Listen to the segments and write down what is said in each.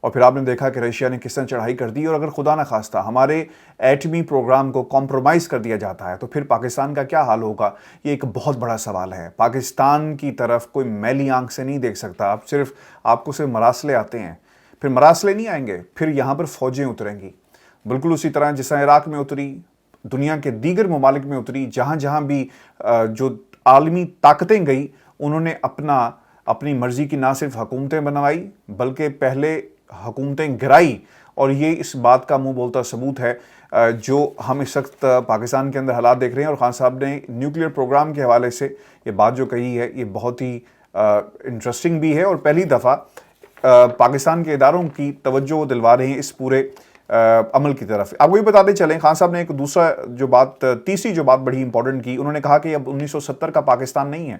اور پھر آپ نے دیکھا کہ رشیا نے کس طرح چڑھائی کر دی، اور اگر خدا نہ خواستہ ہمارے ایٹمی پروگرام کو کمپرومائز کر دیا جاتا ہے تو پھر پاکستان کا کیا حال ہوگا؟ یہ ایک بہت بڑا سوال ہے۔ پاکستان کی طرف کوئی میلی آنکھ سے نہیں دیکھ سکتا۔ آپ کو صرف مراسلے آتے ہیں، پھر مراسلے نہیں آئیں گے، پھر یہاں پر فوجیں اتریں گی، بالکل اسی طرح جس طرح عراق میں اتری، دنیا کے دیگر ممالک میں اتری، جہاں جہاں بھی جو عالمی طاقتیں گئی انہوں نے اپنی مرضی کی نہ صرف حکومتیں بنوائی بلکہ پہلے حکومتیں گرائی، اور یہ اس بات کا منہ بولتا ثبوت ہے جو ہم اس وقت پاکستان کے اندر حالات دیکھ رہے ہیں۔ اور خان صاحب نے نیوکلیئر پروگرام کے حوالے سے یہ بات جو کہی ہے یہ بہت ہی انٹرسٹنگ بھی ہے، اور پہلی دفعہ پاکستان کے اداروں کی توجہ دلوا رہے ہیں اس پورے عمل کی طرف۔ آپ کو یہ بتاتے چلیں، خان صاحب نے ایک تیسری جو بات بڑی امپورٹنٹ کی، انہوں نے کہا کہ اب 1970 کا پاکستان نہیں ہے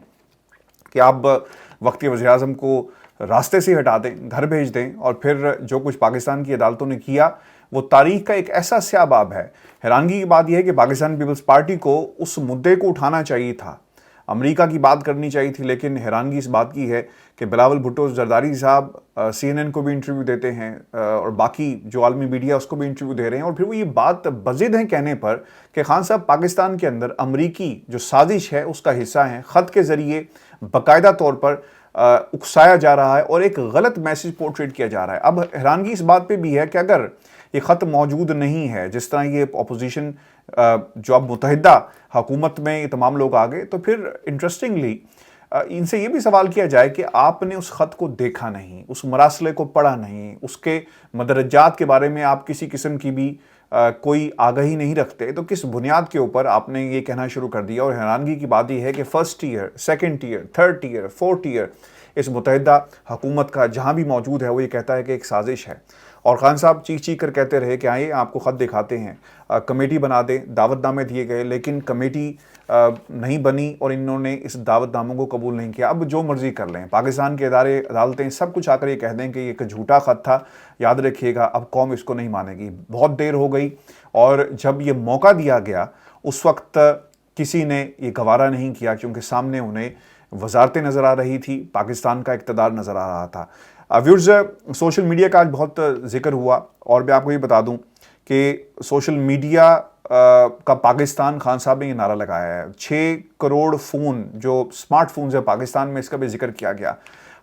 کہ آپ وقت کے وزیر اعظم کو راستے سے ہٹا دیں، گھر بھیج دیں، اور پھر جو کچھ پاکستان کی عدالتوں نے کیا وہ تاریخ کا ایک ایسا سیاہ باب ہے۔ حیرانگی کی بات یہ ہے کہ پاکستان پیپلز پارٹی کو اس مدعے کو اٹھانا چاہیے تھا، امریکہ کی بات کرنی چاہیے تھی، لیکن حیرانگی اس بات کی ہے کہ بلاول بھٹو زرداری صاحب CNN کو بھی انٹرویو دیتے ہیں اور باقی جو عالمی میڈیا اس کو بھی انٹرویو دے رہے ہیں، اور پھر وہ یہ بات بضد ہیں کہنے پر کہ خان صاحب پاکستان کے اندر امریکی جو سازش ہے اس کا حصہ ہیں، خط کے ذریعے باقاعدہ طور پر اکسایا جا رہا ہے اور ایک غلط میسج پورٹریٹ کیا جا رہا ہے۔ اب حیرانگی اس بات پہ بھی ہے کہ اگر یہ خط موجود نہیں ہے، جس طرح یہ اپوزیشن جو اب متحدہ حکومت میں یہ تمام لوگ آگے، تو پھر انٹرسٹنگلی ان سے یہ بھی سوال کیا جائے کہ آپ نے اس خط کو دیکھا نہیں، اس مراسلے کو پڑھا نہیں، اس کے مدرجات کے بارے میں آپ کسی قسم کی بھی کوئی آگاہی نہیں رکھتے، تو کس بنیاد کے اوپر آپ نے یہ کہنا شروع کر دیا؟ اور حیرانگی کی بات یہ ہے کہ first year, second year, third year, fourth year اس متحدہ حکومت کا جہاں بھی موجود ہے وہ یہ کہتا ہے کہ ایک سازش ہے، اور خان صاحب چیخ چیخ کر کہتے رہے کہ آئیں آپ کو خط دکھاتے ہیں، کمیٹی بنا دیں، دعوت نامے دیے گئے، لیکن کمیٹی نہیں بنی اور انہوں نے اس دعوت ناموں کو قبول نہیں کیا۔ اب جو مرضی کر لیں، پاکستان کے ادارے، عدالتیں سب کچھ آ کر یہ کہہ دیں کہ یہ ایک جھوٹا خط تھا، یاد رکھیے گا اب قوم اس کو نہیں مانے گی۔ بہت دیر ہو گئی، اور جب یہ موقع دیا گیا اس وقت کسی نے یہ گوارا نہیں کیا، کیونکہ سامنے انہیں وزارتیں نظر آ رہی تھی، پاکستان کا اقتدار نظر آ رہا تھا۔ ویورز، سوشل میڈیا کا آج بہت ذکر ہوا، اور میں آپ کو یہ بتا دوں کہ سوشل میڈیا کا پاکستان، خان صاحب نے یہ نعرہ لگایا ہے، 6 کروڑ فون جو سمارٹ فونز ہیں پاکستان میں، اس کا بھی ذکر کیا گیا۔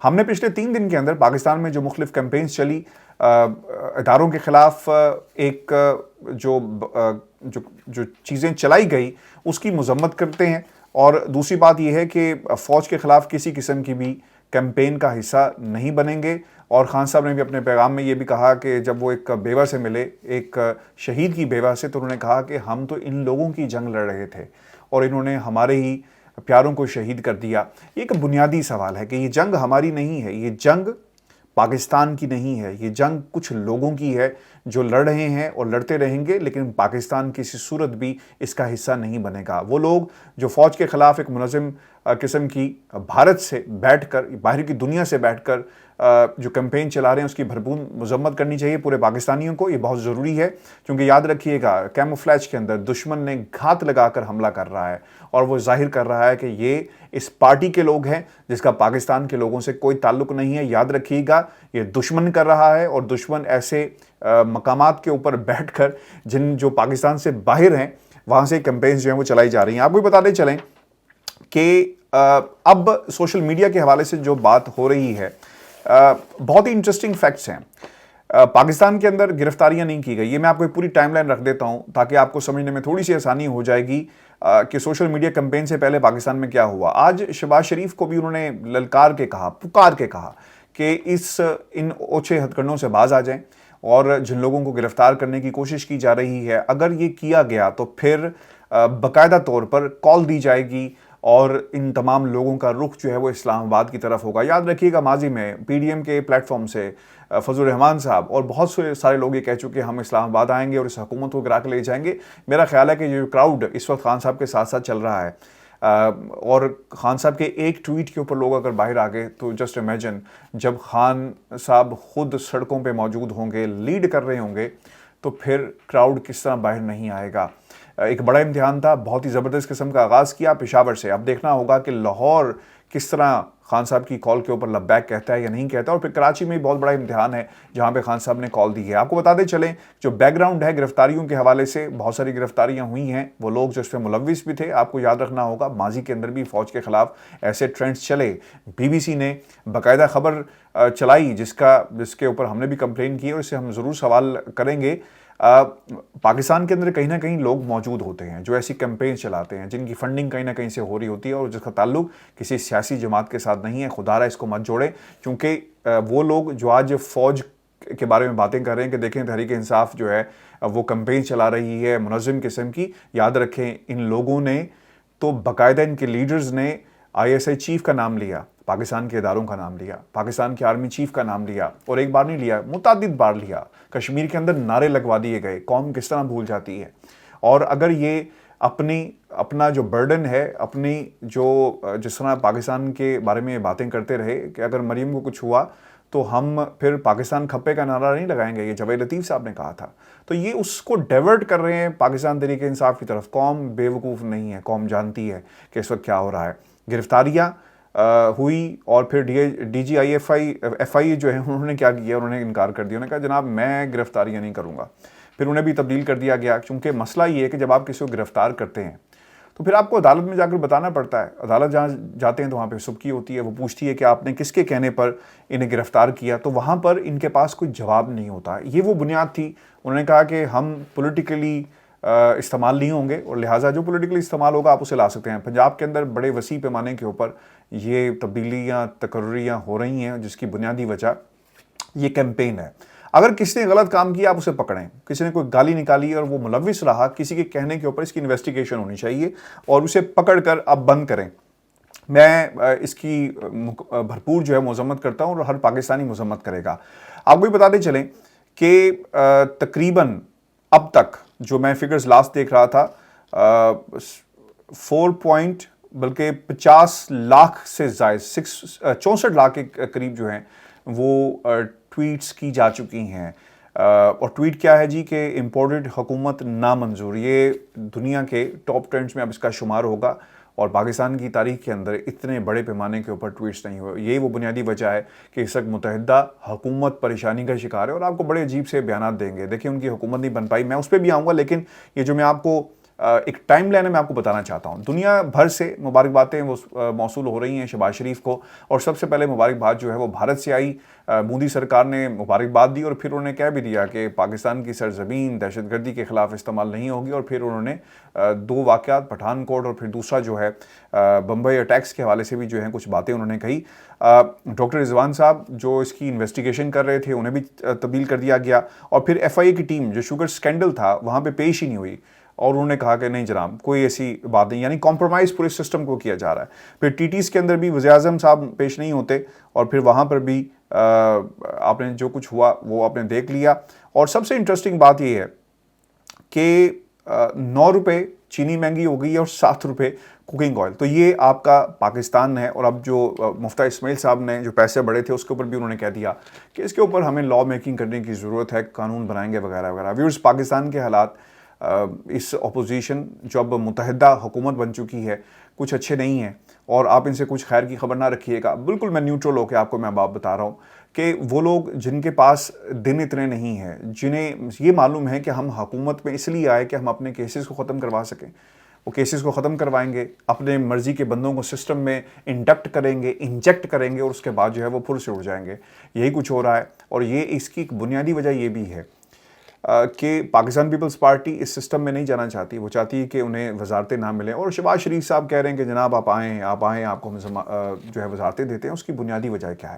ہم نے پچھلے 3 دن کے اندر پاکستان میں جو مختلف کیمپینز چلی، اداروں کے خلاف ایک جو چیزیں چلائی گئی اس کی مذمت کرتے ہیں، اور دوسری بات یہ ہے کہ فوج کے خلاف کسی قسم کی بھی کیمپین کا حصہ نہیں بنیں گے۔ اور خان صاحب نے بھی اپنے پیغام میں یہ بھی کہا کہ جب وہ ایک بیوہ سے ملے، ایک شہید کی بیوہ سے، تو انہوں نے کہا کہ ہم تو ان لوگوں کی جنگ لڑ رہے تھے اور انہوں نے ہمارے ہی پیاروں کو شہید کر دیا۔ یہ ایک بنیادی سوال ہے کہ یہ جنگ ہماری نہیں ہے، یہ جنگ پاکستان کی نہیں ہے، یہ جنگ کچھ لوگوں کی ہے جو لڑ رہے ہیں اور لڑتے رہیں گے، لیکن پاکستان کسی صورت بھی اس کا حصہ نہیں بنے گا۔ وہ لوگ جو فوج کے خلاف ایک منظم قسم کی بھارت سے بیٹھ کر، باہر کی دنیا سے بیٹھ کر جو کیمپین چلا رہے ہیں، اس کی بھرپور مذمت کرنی چاہیے پورے پاکستانیوں کو۔ یہ بہت ضروری ہے، کیونکہ یاد رکھیے گا کیموفلیج کے اندر دشمن نے گھات لگا کر حملہ کر رہا ہے، اور وہ ظاہر کر رہا ہے کہ یہ اس پارٹی کے لوگ ہیں جس کا پاکستان کے لوگوں سے کوئی تعلق نہیں ہے۔ یاد رکھیے گا یہ دشمن کر رہا ہے، اور دشمن ایسے مقامات کے اوپر بیٹھ کر جو پاکستان سے باہر ہیں وہاں سے کیمپینز جو ہیں وہ چلائی جا رہی ہیں۔ آپ کو بتاتے چلیں کہ اب سوشل میڈیا کے حوالے سے جو بات ہو رہی ہے، بہت ہی انٹرسٹنگ فیکٹس ہیں۔ پاکستان کے اندر گرفتاریاں نہیں کی گئی، یہ میں آپ کو ایک پوری ٹائم لائن رکھ دیتا ہوں تاکہ آپ کو سمجھنے میں تھوڑی سی آسانی ہو جائے گی کہ سوشل میڈیا کیمپین سے پہلے پاکستان میں کیا ہوا۔ آج شہباز شریف کو بھی انہوں نے للکار کے کہا، پکار کے کہا کہ ان اوچھے ہتھ کنڈوں سے باز آ جائیں، اور جن لوگوں کو گرفتار کرنے کی کوشش کی جا رہی ہے اگر یہ کیا گیا تو پھر باقاعدہ طور پر کال دی جائے گی، اور ان تمام لوگوں کا رخ جو ہے وہ اسلام آباد کی طرف ہوگا۔ یاد رکھیے گا ماضی میں پی ڈی ایم کے پلیٹ فارم سے فضل الرحمان صاحب اور بہت سارے لوگ یہ کہہ چکے ہم اسلام آباد آئیں گے اور اس حکومت کو گرا کے لے جائیں گے۔ میرا خیال ہے کہ یہ کراؤڈ اس وقت خان صاحب کے ساتھ ساتھ چل رہا ہے، اور خان صاحب کے ایک ٹویٹ کے اوپر لوگ اگر باہر آ گئے تو جسٹ امیجن جب خان صاحب خود سڑکوں پہ موجود ہوں گے، لیڈ کر رہے ہوں گے، تو پھر کراؤڈ کس طرح باہر نہیں آئے گا۔ ایک بڑا امتحان تھا، بہت ہی زبردست قسم کا آغاز کیا پشاور سے. اب دیکھنا ہوگا کہ لاہور کس طرح خان صاحب کی کال کے اوپر لبیک کہتا ہے یا نہیں کہتا. اور پھر کراچی میں بہت بڑا امتحان ہے جہاں پہ خان صاحب نے کال دی ہے. آپ کو بتاتے چلیں جو بیک گراؤنڈ ہے گرفتاریوں کے حوالے سے، بہت ساری گرفتاریاں ہوئی ہیں. وہ لوگ جو اس پہ ملوث بھی تھے، آپ کو یاد رکھنا ہوگا ماضی کے اندر بھی فوج کے خلاف ایسے ٹرینڈز چلے. بی بی سی نے باقاعدہ خبر چلائی جس کے اوپر ہم نے بھی کمپلین کی، اور اس سے ہم ضرور سوال کریں گے. پاکستان کے اندر کہیں نہ کہیں لوگ موجود ہوتے ہیں جو ایسی کیمپین چلاتے ہیں جن کی فنڈنگ کہیں نہ کہیں سے ہو رہی ہوتی ہے اور جس کا تعلق کسی سیاسی جماعت کے ساتھ نہیں ہے. خدا را اس کو مت جوڑے، کیونکہ وہ لوگ جو آج فوج کے بارے میں باتیں کر رہے ہیں کہ دیکھیں تحریک انصاف جو ہے وہ کیمپین چلا رہی ہے منظم قسم کی، یاد رکھیں ان لوگوں نے تو باقاعدہ ان کے لیڈرز نے ISI چیف کا نام لیا، پاکستان کے اداروں کا نام لیا، پاکستان کے آرمی چیف کا نام لیا، اور ایک بار نہیں لیا، متعدد بار لیا. کشمیر کے اندر نعرے لگوا دیے گئے. قوم کس طرح بھول جاتی ہے. اور اگر یہ اپنا جو برڈن ہے، اپنی جو جس طرح پاکستان کے بارے میں باتیں کرتے رہے کہ اگر مریم کو کچھ ہوا تو ہم پھر پاکستان کھپے کا نعرہ نہیں لگائیں گے، یہ جاوید لطیف صاحب نے کہا تھا. تو یہ اس کو ڈیورٹ کر رہے ہیں پاکستان تحریک انصاف کی طرف. قوم بے وقوف نہیں ہے، قوم جانتی ہے کہ اس وقت کیا ہو رہا ہے. گرفتاریاں ہوئی اور پھر DGI جو ہے انہوں نے کیا کیا، انہوں نے انکار کر دیا. انہوں نے کہا جناب میں گرفتاریاں نہیں کروں گا. پھر انہیں بھی تبدیل کر دیا گیا، کیونکہ مسئلہ یہ ہے کہ جب آپ کسی کو گرفتار کرتے ہیں تو پھر آپ کو عدالت میں جا کر بتانا پڑتا ہے. عدالت جہاں جاتے ہیں تو وہاں پہ سبکی ہوتی ہے، وہ پوچھتی ہے کہ آپ نے کس کے کہنے پر انہیں گرفتار کیا، تو وہاں پر ان کے پاس کوئی جواب نہیں ہوتا. یہ وہ بنیاد تھی. انہوں نے کہا کہ ہم پولیٹیکلی استعمال نہیں ہوں گے، اور لہٰذا جو پولیٹیکلی استعمال ہوگا آپ اسے لا سکتے ہیں. پنجاب کے اندر بڑے وسیع پیمانے کے اوپر یہ تبدیلیاں تقرریاں ہو رہی ہیں جس کی بنیادی وجہ یہ کیمپین ہے. اگر کسی نے غلط کام کیا آپ اسے پکڑیں. کسی نے کوئی گالی نکالی اور وہ ملوث رہا کسی کے کہنے کے اوپر، اس کی انویسٹیگیشن ہونی چاہیے اور اسے پکڑ کر اب بند کریں. میں اس کی بھرپور جو ہے مذمت کرتا ہوں اور ہر پاکستانی مذمت کرے گا. آپ کو بھی بتاتے چلیں کہ تقریباً اب تک جو میں فگرز لاسٹ دیکھ رہا تھا 50 لاکھ سے زائد 64 لاکھ کے قریب جو ہیں وہ ٹویٹس کی جا چکی ہیں. اور ٹویٹ کیا ہے جی کہ امپورٹڈ حکومت نامنظور. یہ دنیا کے ٹاپ ٹرینڈز میں اب اس کا شمار ہوگا، اور پاکستان کی تاریخ کے اندر اتنے بڑے پیمانے کے اوپر ٹویٹس نہیں ہوئے. یہی وہ بنیادی وجہ ہے کہ اس وقت متحدہ حکومت پریشانی کا شکار ہے، اور آپ کو بڑے عجیب سے بیانات دیں گے. دیکھیں ان کی حکومت نہیں بن پائی، میں اس پہ بھی آؤں گا، لیکن یہ جو میں آپ کو ایک ٹائم لائن میں آپ کو بتانا چاہتا ہوں. دنیا بھر سے مبارکبادیں موصول ہو رہی ہیں شہباز شریف کو، اور سب سے پہلے مبارکباد جو ہے وہ بھارت سے آئی. مودی سرکار نے مبارکباد دی اور پھر انہوں نے کہہ بھی دیا کہ پاکستان کی سرزمین دہشت گردی کے خلاف استعمال نہیں ہوگی. اور پھر انہوں نے 2 واقعات پٹھان کوٹ اور پھر دوسرا جو ہے بمبئی اٹیکس کے حوالے سے بھی جو ہیں کچھ باتیں انہوں نے کہی. ڈاکٹر رضوان صاحب جو اس کی انویسٹیگیشن کر رہے تھے انہیں بھی تبدیل کر دیا گیا، اور پھر FIA کی ٹیم جو شوگر سکینڈل تھا وہاں پہ پیش ہی نہیں ہوئی، اور انہوں نے کہا کہ نہیں جناب کوئی ایسی بات نہیں، یعنی کمپرومائز پورے سسٹم کو کیا جا رہا ہے. پھر TTs کے اندر بھی وزیر اعظم صاحب پیش نہیں ہوتے، اور پھر وہاں پر بھی آپ نے جو کچھ ہوا وہ آپ نے دیکھ لیا. اور سب سے انٹرسٹنگ بات یہ ہے کہ 9 روپے چینی مہنگی ہو گئی ہے اور 7 روپے کوکنگ آئل. تو یہ آپ کا پاکستان ہے. اور اب جو مفتاح اسماعیل صاحب نے جو پیسے بڑھے تھے اس کے اوپر بھی انہوں نے کہہ دیا کہ اس کے اوپر ہمیں لا میکنگ کرنے کی ضرورت ہے، قانون بنائیں گے وغیرہ وغیرہ. ویورز پاکستان کے حالات اس اپوزیشن جو اب متحدہ حکومت بن چکی ہے کچھ اچھے نہیں ہیں، اور آپ ان سے کچھ خیر کی خبر نہ رکھیے گا. بالکل میں نیوٹرل ہو کے آپ کو میں بات بتا رہا ہوں کہ وہ لوگ جن کے پاس دن اتنے نہیں ہیں، جنہیں یہ معلوم ہے کہ ہم حکومت میں اس لیے آئے کہ ہم اپنے کیسز کو ختم کروا سکیں، وہ کیسز کو ختم کروائیں گے، اپنے مرضی کے بندوں کو سسٹم میں انڈکٹ کریں گے، انجیکٹ کریں گے، اور اس کے بعد جو ہے وہ پھر سے اڑ جائیں گے. یہی کچھ ہو رہا ہے. اور یہ اس کی ایک بنیادی وجہ یہ بھی ہے کہ پاکستان پیپلز پارٹی اس سسٹم میں نہیں جانا چاہتی. وہ چاہتی ہے کہ انہیں وزارتیں نہ ملیں. اور شہباز شریف صاحب کہہ رہے ہیں کہ جناب آپ آئیں آپ کو ہم جو ہے وزارتیں دیتے ہیں. اس کی بنیادی وجہ کیا ہے؟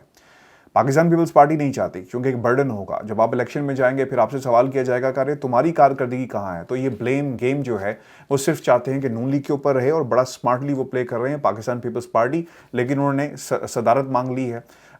پاکستان پیپلز پارٹی نہیں چاہتی، کیونکہ ایک برڈن ہوگا. جب آپ الیکشن میں جائیں گے پھر آپ سے سوال کیا جائے گا کہ ارے تمہاری کارکردگی کہاں ہے. تو یہ بلیم گیم جو ہے وہ صرف چاہتے ہیں کہ نون لیگ کے اوپر رہے، اور بڑا سمارٹلی وہ پلے کر رہے ہیں پاکستان پیپلز پارٹی. لیکن انہوں نے صدارت مانگ لی ہے.